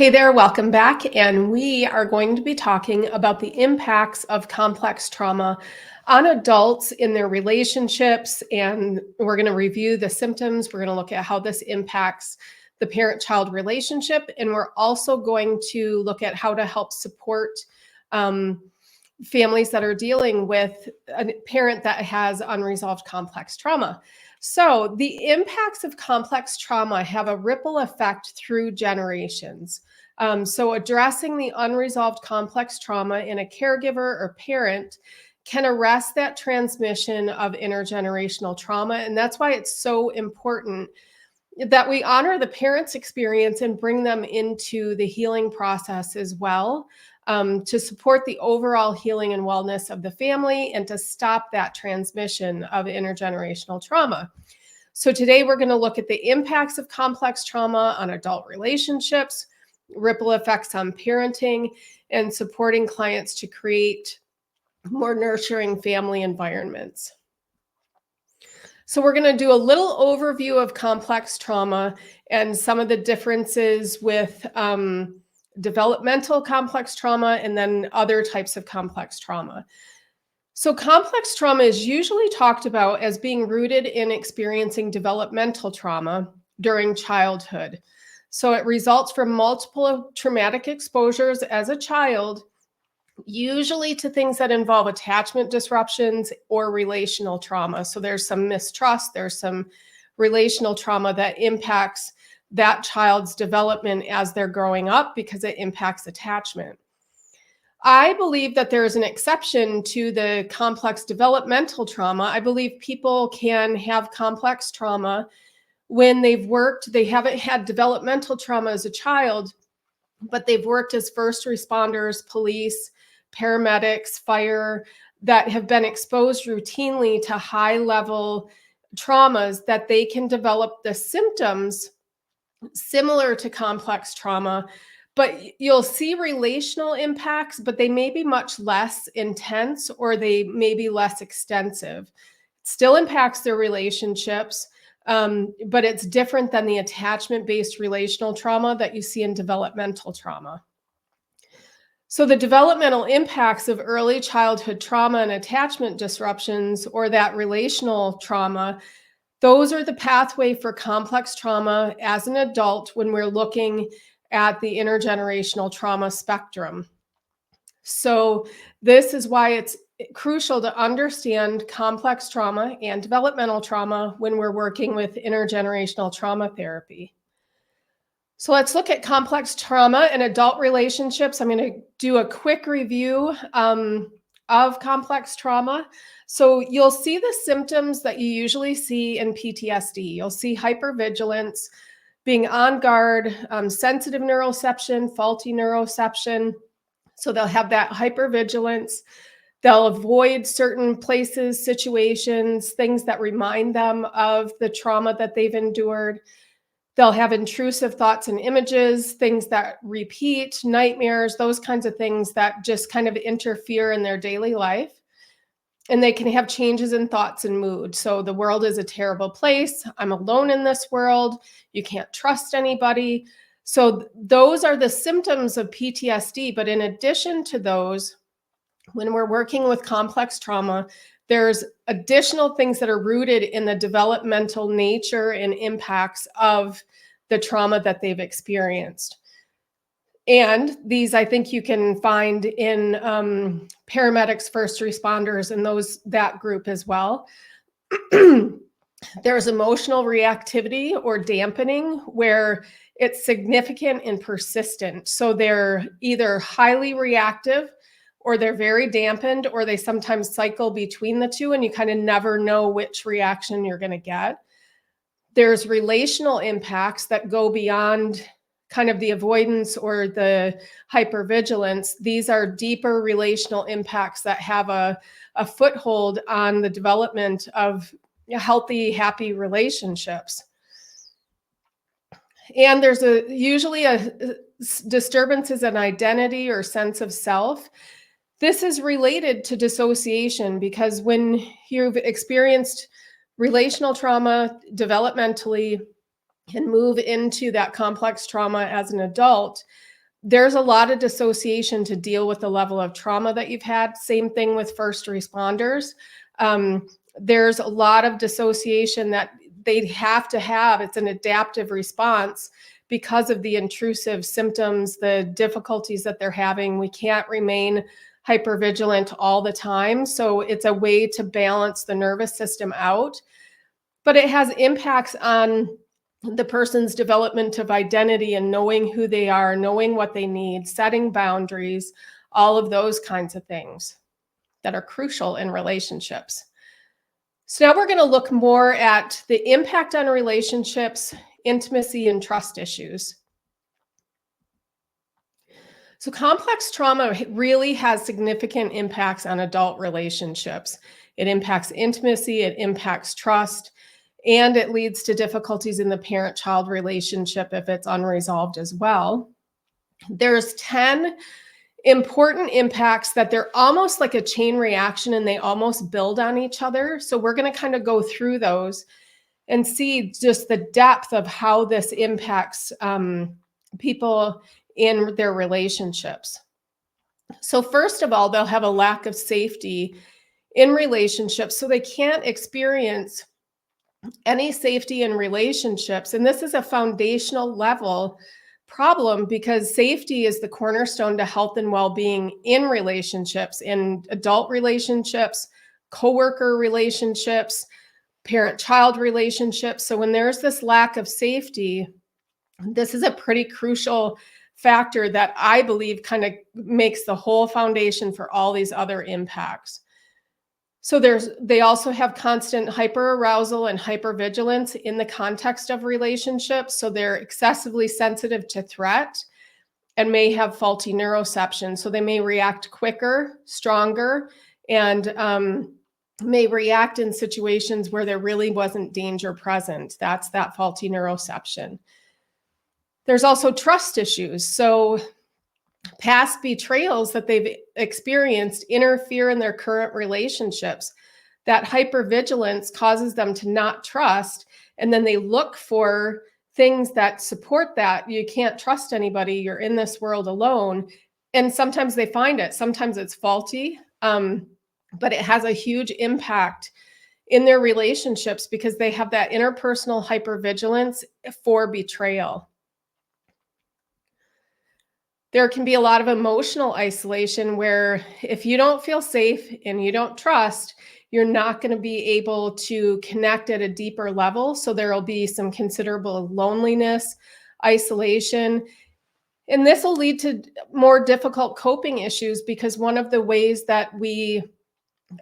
Hey there, welcome back. And we are going to be talking about the impacts of complex trauma on adults in their relationships. And we're going to review the symptoms. We're going to look at how this impacts the parent-child relationship. And we're also going to look at how to help support um, families that are dealing with a parent that has unresolved complex trauma. So, the impacts of complex trauma have a ripple effect through generations. So, addressing the unresolved complex trauma in a caregiver or parent can arrest that transmission of intergenerational trauma. And that's why it's so important that we honor the parents' experience and bring them into the healing process as well, to support the overall healing and wellness of the family and to stop that transmission of intergenerational trauma. So, today we're going to look at the impacts of complex trauma on adult relationships, ripple effects on parenting, and supporting clients to create more nurturing family environments. So we're going to do a little overview of complex trauma and some of the differences with developmental complex trauma and then other types of complex trauma. So complex trauma is usually talked about as being rooted in experiencing developmental trauma during childhood. So it results from multiple traumatic exposures as a child, usually to things that involve attachment disruptions or relational trauma. So there's some mistrust, there's some relational trauma that impacts that child's development as they're growing up because it impacts attachment. I believe that there is an exception to the complex developmental trauma. I believe people can have complex trauma when they haven't had developmental trauma as a child, but they've worked as first responders, police, paramedics, fire, that have been exposed routinely to high level traumas, that they can develop the symptoms similar to complex trauma. But you'll see relational impacts, but they may be much less intense or they may be less extensive. It still impacts their relationships, but it's different than the attachment-based relational trauma that you see in developmental trauma. So the developmental impacts of early childhood trauma and attachment disruptions, or that relational trauma, those are the pathway for complex trauma as an adult when we're looking at the intergenerational trauma spectrum. So this is why it's crucial to understand complex trauma and developmental trauma when we're working with intergenerational trauma therapy. So let's look at complex trauma and adult relationships. I'm going to do a quick review of complex trauma. So you'll see the symptoms that you usually see in PTSD. You'll see hypervigilance, being on guard, sensitive neuroception, faulty neuroception. So they'll have that hypervigilance. They'll avoid certain places, situations, things that remind them of the trauma that they've endured. They'll have intrusive thoughts and images, things that repeat, nightmares, those kinds of things that just kind of interfere in their daily life. And they can have changes in thoughts and mood. So the world is a terrible place. I'm alone in this world. You can't trust anybody. So those are the symptoms of PTSD. But in addition to those, when we're working with complex trauma, there's additional things that are rooted in the developmental nature and impacts of the trauma that they've experienced. And these, I think you can find in paramedics, first responders, and that group as well. There's emotional reactivity or dampening where it's significant and persistent. So they're either highly reactive or they're very dampened, or they sometimes cycle between the two, and you kind of never know which reaction you're going to get. There's relational impacts that go beyond kind of the avoidance or the hypervigilance. These are deeper relational impacts that have a foothold on the development of healthy, happy relationships. And there's usually a disturbances in identity or sense of self. This is related to dissociation because when you've experienced relational trauma developmentally and move into that complex trauma as an adult, There's a lot of dissociation to deal with the level of trauma that you've had. Same thing with first responders. Um, there's a lot of dissociation that they have to have. It's an adaptive response because of the intrusive symptoms, the difficulties that they're having. We can't remain hypervigilant all the time. So it's a way to balance the nervous system out. But it has impacts on the person's development of identity and knowing who they are, knowing what they need, setting boundaries, all of those kinds of things that are crucial in relationships. So now we're going to look more at the impact on relationships, intimacy, and trust issues. So complex trauma really has significant impacts on adult relationships. It impacts intimacy, it impacts trust, and it leads to difficulties in the parent-child relationship if it's unresolved as well. There's 10 important impacts that they're almost like a chain reaction and they almost build on each other. So we're going to kind of go through those and see just the depth of how this impacts people in their relationships. So first of all, they'll have a lack of safety in relationships, so they can't experience any safety in relationships. And this is a foundational level problem because safety is the cornerstone to health and well-being in relationships, in adult relationships, coworker relationships, parent-child relationships. So when there's this lack of safety, this is a pretty crucial factor that I believe kind of makes the whole foundation for all these other impacts. So they also have constant hyperarousal and hypervigilance in the context of relationships. So they're excessively sensitive to threat and may have faulty neuroception. So they may react quicker, stronger, and may react in situations where there really wasn't danger present. That's that faulty neuroception. There's also trust issues. So past betrayals that they've experienced interfere in their current relationships. That hypervigilance causes them to not trust, and then they look for things that support that. You can't trust anybody. You're in this world alone. And sometimes they find it. Sometimes it's faulty, but it has a huge impact in their relationships because they have that interpersonal hypervigilance for betrayal. There can be a lot of emotional isolation where if you don't feel safe and you don't trust, you're not going to be able to connect at a deeper level. So there will be some considerable loneliness, isolation, and this will lead to more difficult coping issues because one of the ways that we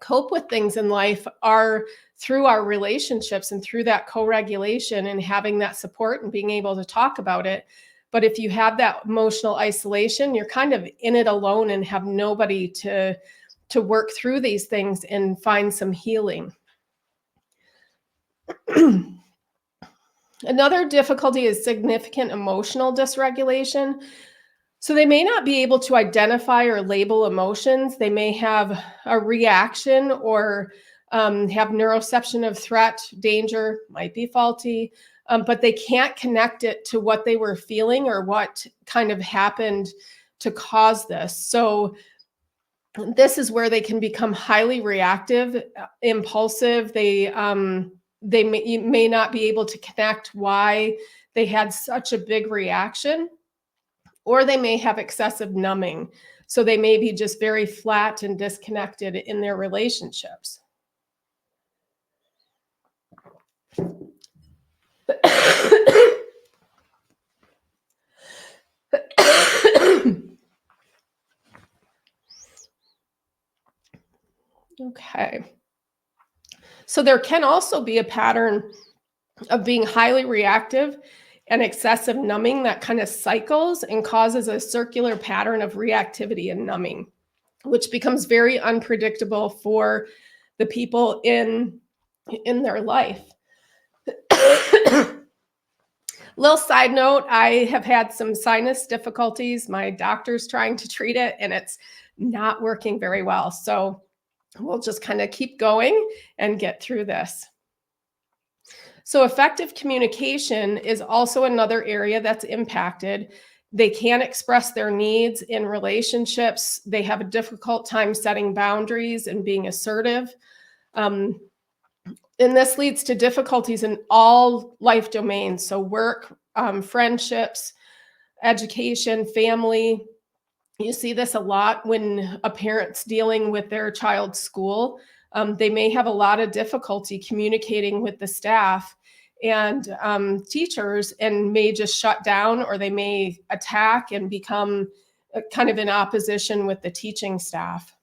cope with things in life are through our relationships and through that co-regulation and having that support and being able to talk about it. But if you have that emotional isolation, you're kind of in it alone and have nobody to work through these things and find some healing. Another difficulty is significant emotional dysregulation. So they may not be able to identify or label emotions. They may have a reaction or have neuroception of threat, danger, might be faulty, but they can't connect it to what they were feeling or what kind of happened to cause this. So this is where they can become highly reactive, impulsive. They may not be able to connect why they had such a big reaction, or they may have excessive numbing. So they may be just very flat and disconnected in their relationships. Okay. So there can also be a pattern of being highly reactive and excessive numbing that kind of cycles and causes a circular pattern of reactivity and numbing, which becomes very unpredictable for the people in their life. Little side note, I have had some sinus difficulties. My doctor's trying to treat it and it's not working very well. So we'll just kind of keep going and get through this. So effective communication is also another area that's impacted. They can't express their needs in relationships. They have a difficult time setting boundaries and being assertive. Um, and this leads to difficulties in all life domains. So work, friendships, education, family. You see this a lot when a parent's dealing with their child's school. They may have a lot of difficulty communicating with the staff and teachers, and may just shut down, or they may attack and become kind of in opposition with the teaching staff.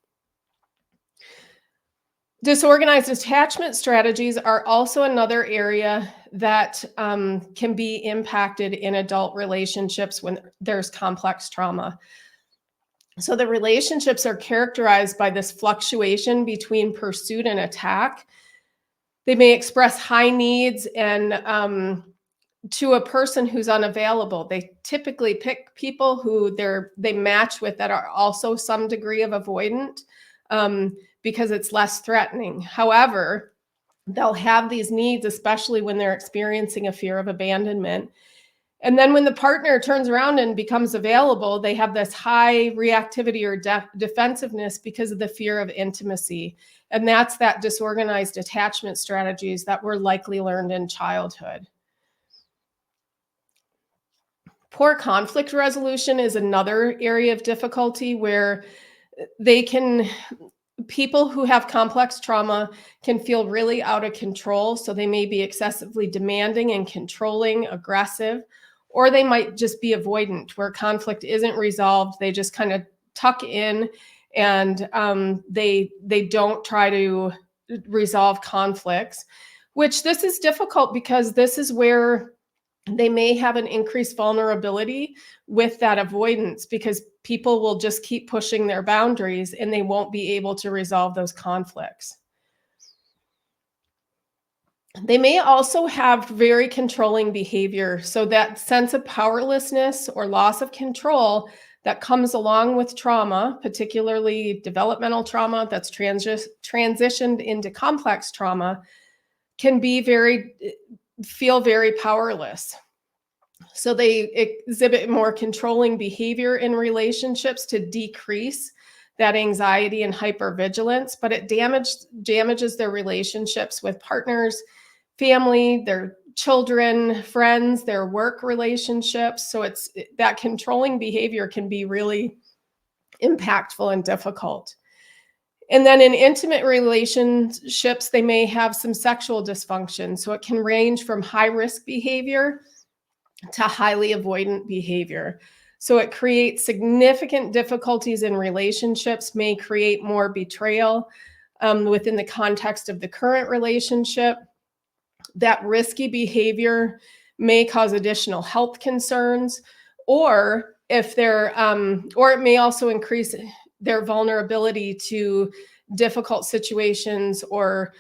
Disorganized attachment strategies are also another area that can be impacted in adult relationships when there's complex trauma. So the relationships are characterized by this fluctuation between pursuit and attack. They may express high needs and to a person who's unavailable. They typically pick people who they match with that are also some degree of avoidant, because it's less threatening. However, they'll have these needs, especially when they're experiencing a fear of abandonment. And then when the partner turns around and becomes available, they have this high reactivity or defensiveness because of the fear of intimacy. And that's that disorganized attachment strategies that were likely learned in childhood. Poor conflict resolution is another area of difficulty where people who have complex trauma can feel really out of control. So they may be excessively demanding and controlling, aggressive, or they might just be avoidant, where conflict isn't resolved. They just kind of tuck in, and they don't try to resolve conflicts, which this is difficult because this is where they may have an increased vulnerability with that avoidance, because people will just keep pushing their boundaries and they won't be able to resolve those conflicts. They may also have very controlling behavior. So that sense of powerlessness or loss of control that comes along with trauma, particularly developmental trauma that's transitioned into complex trauma, can feel very powerless. So they exhibit more controlling behavior in relationships to decrease that anxiety and hypervigilance, but it damages their relationships with partners, family, their children, friends, their work relationships. So that controlling behavior can be really impactful and difficult. And then in intimate relationships, they may have some sexual dysfunction. So it can range from high risk behavior to highly avoidant behavior. So it creates significant difficulties in relationships, may create more betrayal within the context of the current relationship. That risky behavior may cause additional health concerns, or or it may also increase their vulnerability to difficult situations or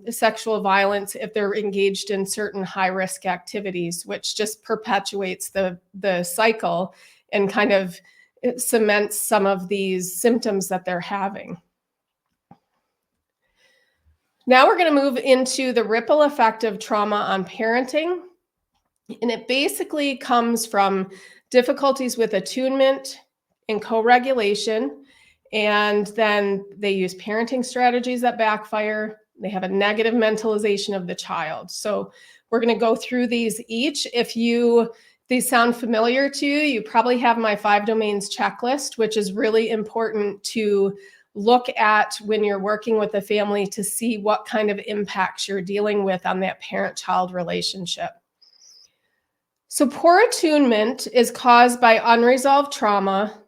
sexual violence if they're engaged in certain high-risk activities, which just perpetuates the cycle and kind of cements some of these symptoms that they're having. Now we're going to move into the ripple effect of trauma on parenting. And it basically comes from difficulties with attunement and co-regulation. And then they use parenting strategies that backfire. They have a negative mentalization of the child. So we're going to go through these each. If these sound familiar to you, you probably have my 5 domains checklist, which is really important to look at when you're working with a family to see what kind of impacts you're dealing with on that parent-child relationship. So poor attunement is caused by unresolved trauma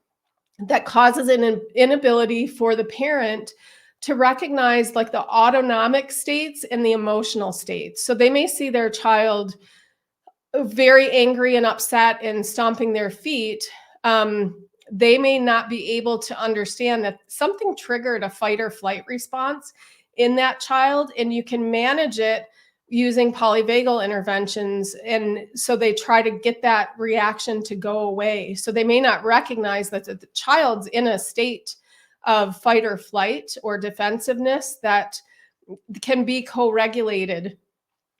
that causes an inability for the parent to recognize like the autonomic states and the emotional states. So they may see their child very angry and upset and stomping their feet. They may not be able to understand that something triggered a fight or flight response in that child, and you can manage it using polyvagal interventions. And so they try to get that reaction to go away. So they may not recognize that the child's in a state of fight or flight or defensiveness that can be co-regulated.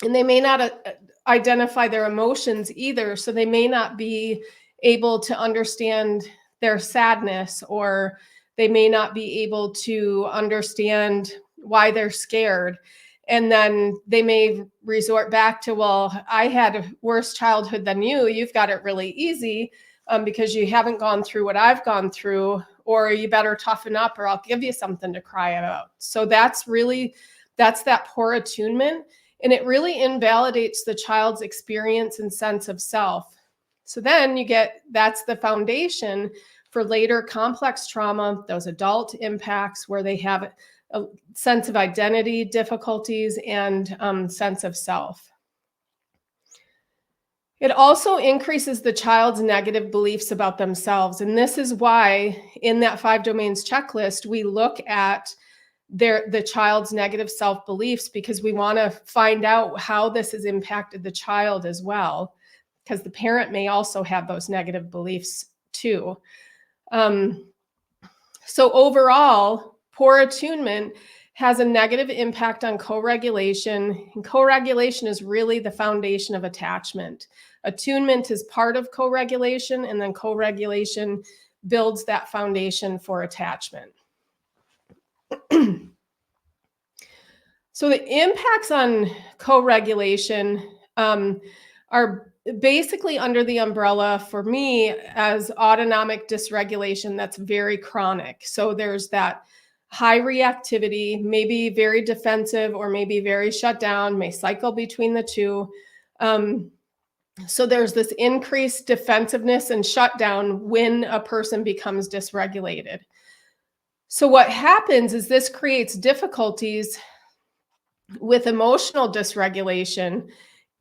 And they may not identify their emotions either. So they may not be able to understand their sadness, or they may not be able to understand why they're scared. And then they may resort back to, well, I had a worse childhood than you. You've got it really easy because you haven't gone through what I've gone through, or you better toughen up or I'll give you something to cry about. So that's that poor attunement. And it really invalidates the child's experience and sense of self. So then that's the foundation for later complex trauma, those adult impacts where they have a sense of identity difficulties and sense of self. It also increases the child's negative beliefs about themselves. And this is why in that 5 domains checklist, we look at the child's negative self-beliefs, because we want to find out how this has impacted the child as well, because the parent may also have those negative beliefs too. So overall, poor attunement has a negative impact on co-regulation. And co-regulation is really the foundation of attachment. Attunement is part of co-regulation, and then co-regulation builds that foundation for attachment. So the impacts on co-regulation are basically under the umbrella for me as autonomic dysregulation that's very chronic. So there's that high reactivity, maybe very defensive or maybe very shut down, may cycle between the two. So there's this increased defensiveness and shutdown when a person becomes dysregulated. So what happens is this creates difficulties with emotional dysregulation.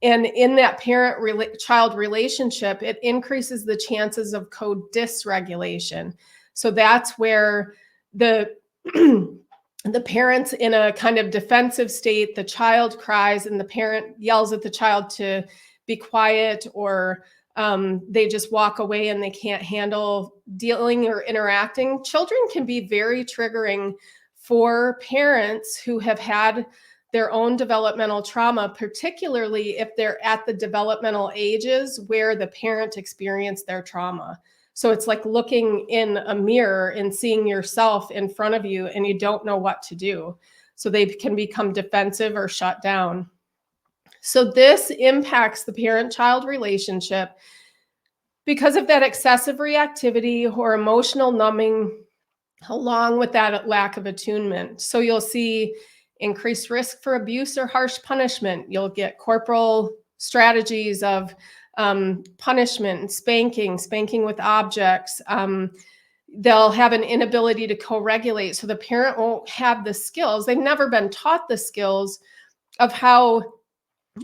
And in that parent-child relationship, it increases the chances of co-dysregulation. So that's where the parent's in a kind of defensive state, the child cries, and the parent yells at the child to be quiet, or they just walk away and they can't handle dealing or interacting. Children can be very triggering for parents who have had their own developmental trauma, particularly if they're at the developmental ages where the parent experienced their trauma. So it's like looking in a mirror and seeing yourself in front of you and you don't know what to do. So they can become defensive or shut down. So this impacts the parent-child relationship because of that excessive reactivity or emotional numbing, along with that lack of attunement. So you'll see increased risk for abuse or harsh punishment. You'll get corporal strategies of punishment and spanking with objects. They'll have an inability to co-regulate. So the parent won't have the skills. They've never been taught the skills of how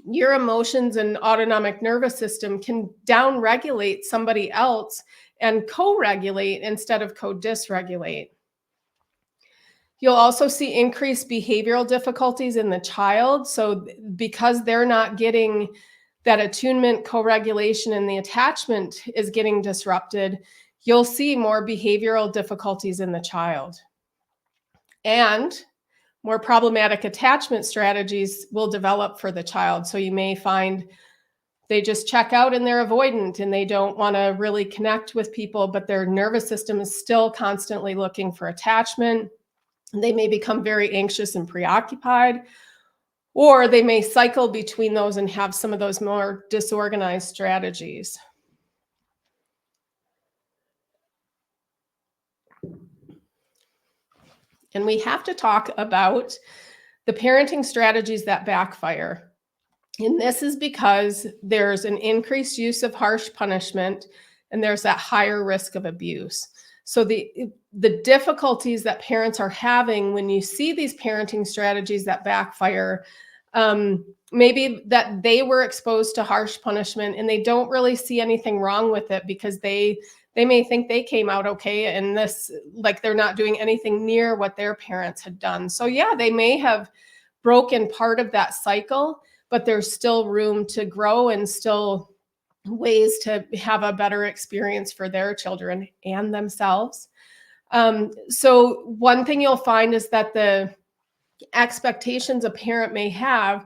your emotions and autonomic nervous system can downregulate somebody else and co-regulate instead of co-dysregulate. You'll also see increased behavioral difficulties in the child. So because they're not getting that attunement, co-regulation, and the attachment is getting disrupted, you'll see more behavioral difficulties in the child. And more problematic attachment strategies will develop for the child. So you may find they just check out and they're avoidant and they don't want to really connect with people, but their nervous system is still constantly looking for attachment. They may become very anxious and preoccupied, or they may cycle between those and have some of those more disorganized strategies. And we have to talk about the parenting strategies that backfire. And this is because there's an increased use of harsh punishment and there's that higher risk of abuse. So the difficulties that parents are having when you see these parenting strategies that backfire, maybe that they were exposed to harsh punishment and they don't really see anything wrong with it because they may think they came out okay, and this, like, they're not doing anything near what their parents had done. So yeah, they may have broken part of that cycle, but there's still room to grow and still ways to have a better experience for their children and themselves. So one thing you'll find is that the expectations a parent may have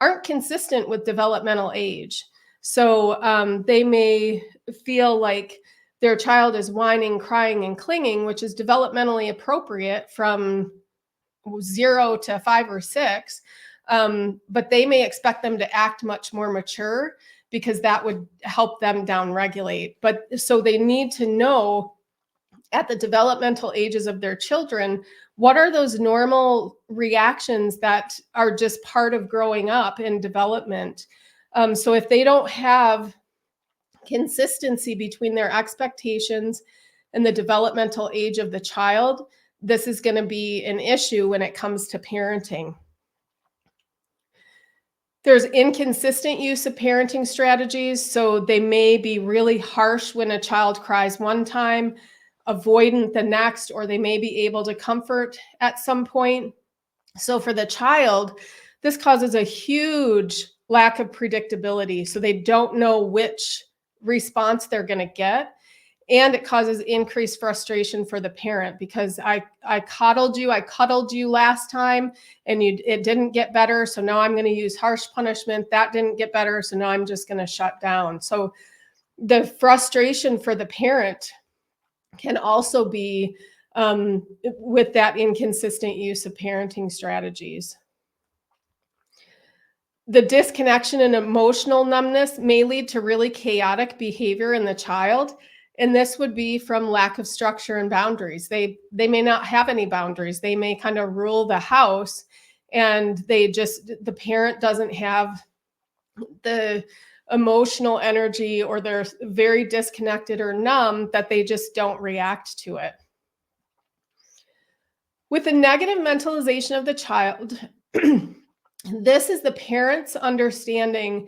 aren't consistent with developmental age. So they may feel like their child is whining, crying, and clinging, which is developmentally appropriate from 0 to 5 or 6. But they may expect them to act much more mature because that would help them downregulate. But so they need to know at the developmental ages of their children, what are those normal reactions that are just part of growing up and development? So if they don't have consistency between their expectations and the developmental age of the child, this is going to be an issue when it comes to parenting. There's inconsistent use of parenting strategies. So they may be really harsh when a child cries one time, avoidant the next, or they may be able to comfort at some point. So for the child, this causes a huge lack of predictability. So they don't know which response they're going to get. And it causes increased frustration for the parent because I cuddled you last time and it didn't get better. So now I'm going to use harsh punishment. That didn't get better. So now I'm just going to shut down. So the frustration for the parent can also be with that inconsistent use of parenting strategies. The disconnection and emotional numbness may lead to really chaotic behavior in the child. And this would be from lack of structure and boundaries. They may not have any boundaries. They may kind of rule the house and the parent doesn't have the emotional energy, or they're very disconnected or numb that they just don't react to it. With the negative mentalization of the child, this is the parent's understanding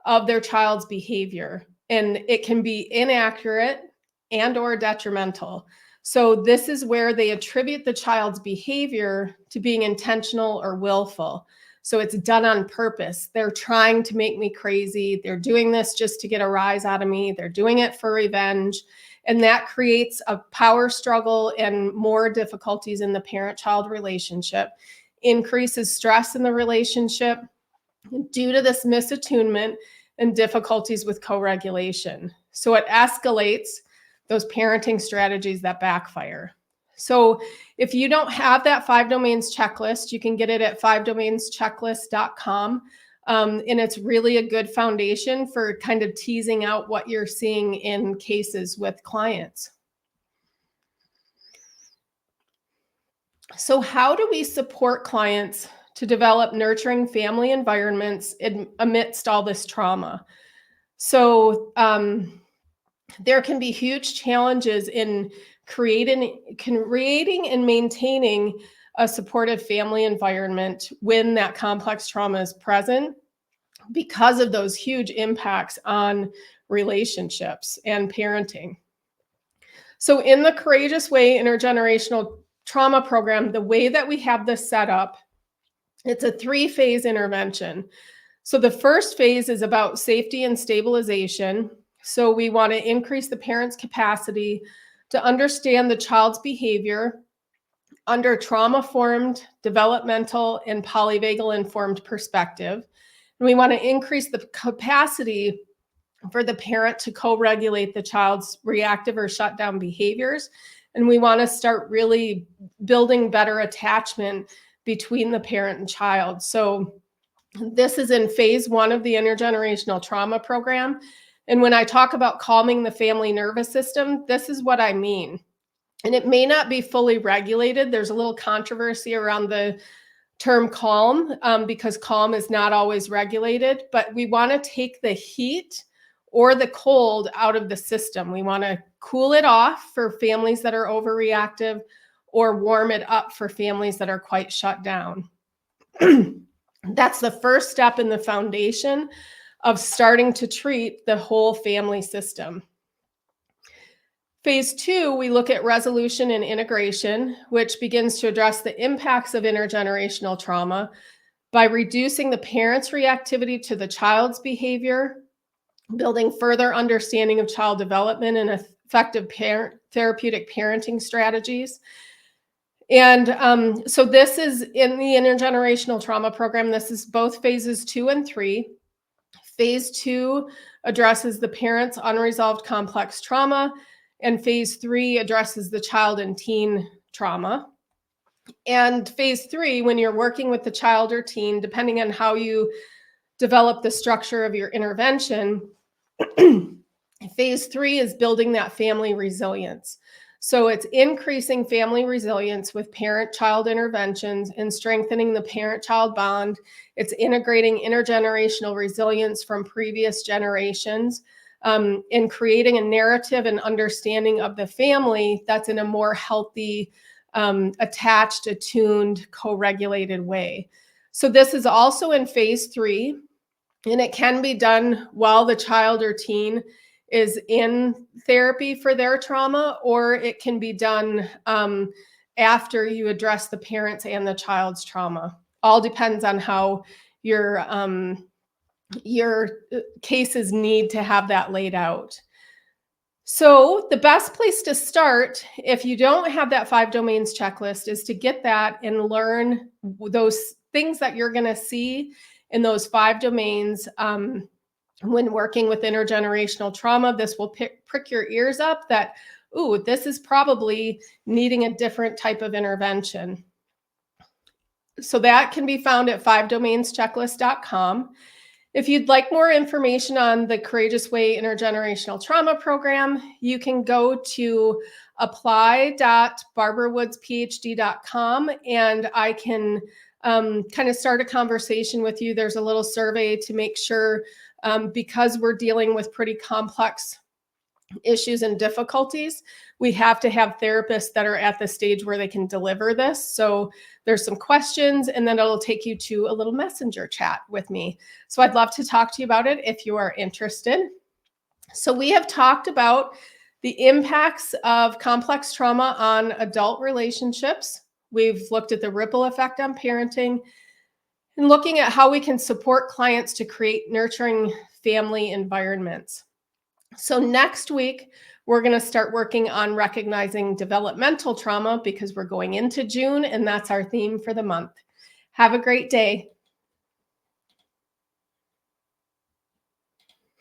of their child's behavior, and it can be inaccurate and or detrimental. So this is where they attribute the child's behavior to being intentional or willful. So it's done on purpose. They're trying to make me crazy. They're doing this just to get a rise out of me. They're doing it for revenge. And that creates a power struggle and more difficulties in the parent-child relationship, increases stress in the relationship due to this misattunement and difficulties with co-regulation. So it escalates those parenting strategies that backfire. So if you don't have that 5 domains checklist, you can get it at 5domainschecklist.com. And it's really a good foundation for kind of teasing out what you're seeing in cases with clients. So how do we support clients to develop nurturing family environments amidst all this trauma? So there can be huge challenges in creating and maintaining a supportive family environment when that complex trauma is present, because of those huge impacts on relationships and parenting. So in the Courageous Way Intergenerational Trauma Program, the way that we have this set up, it's a 3-phase intervention. So the first phase is about safety and stabilization. So we want to increase the parent's capacity to understand the child's behavior under trauma-formed, developmental, and polyvagal-informed perspective. And we want to increase the capacity for the parent to co-regulate the child's reactive or shutdown behaviors. And we want to start really building better attachment between the parent and child. So this is in phase 1 of the Intergenerational Trauma Program. And when I talk about calming the family nervous system, this is what I mean. And it may not be fully regulated. There's a little controversy around the term calm because calm is not always regulated, but we want to take the heat or the cold out of the system. We want to cool it off for families that are overreactive, or warm it up for families that are quite shut down. That's the first step in the foundation of starting to treat the whole family system. Phase 2, we look at resolution and integration, which begins to address the impacts of intergenerational trauma by reducing the parent's reactivity to the child's behavior, building further understanding of child development and effective therapeutic parenting strategies. And so this is in the Intergenerational Trauma Program. This is both phases 2 and 3. Phase 2 addresses the parent's unresolved complex trauma, and phase 3 addresses the child and teen trauma. And phase 3, when you're working with the child or teen, depending on how you develop the structure of your intervention, phase 3 is building that family resilience. So it's increasing family resilience with parent-child interventions and strengthening the parent-child bond. It's integrating intergenerational resilience from previous generations, and creating a narrative and understanding of the family that's in a more healthy, attached, attuned, co-regulated way. So this is also in phase 3, and it can be done while the child or teen is in therapy for their trauma, or it can be done after you address the parents and the child's trauma. All depends on how your cases need to have that laid out. So the best place to start, if you don't have that 5 domains checklist, is to get that and learn those things that you're going to see in those 5 domains. When working with intergenerational trauma, this will prick your ears up that, ooh, this is probably needing a different type of intervention. So that can be found at 5domainschecklist.com. If you'd like more information on the Courageous Way Intergenerational Trauma Program, you can go to apply.barbarawoodsphd.com, and I can kind of start a conversation with you. There's a little survey to make sure, because we're dealing with pretty complex issues and difficulties, we have to have therapists that are at the stage where they can deliver this. So there's some questions, and then it'll take you to a little messenger chat with me. So I'd love to talk to you about it if you are interested. So we have talked about the impacts of complex trauma on adult relationships. We've looked at the ripple effect on parenting and looking at how we can support clients to create nurturing family environments. So next week, we're going to start working on recognizing developmental trauma because we're going into June, and that's our theme for the month. Have a great day.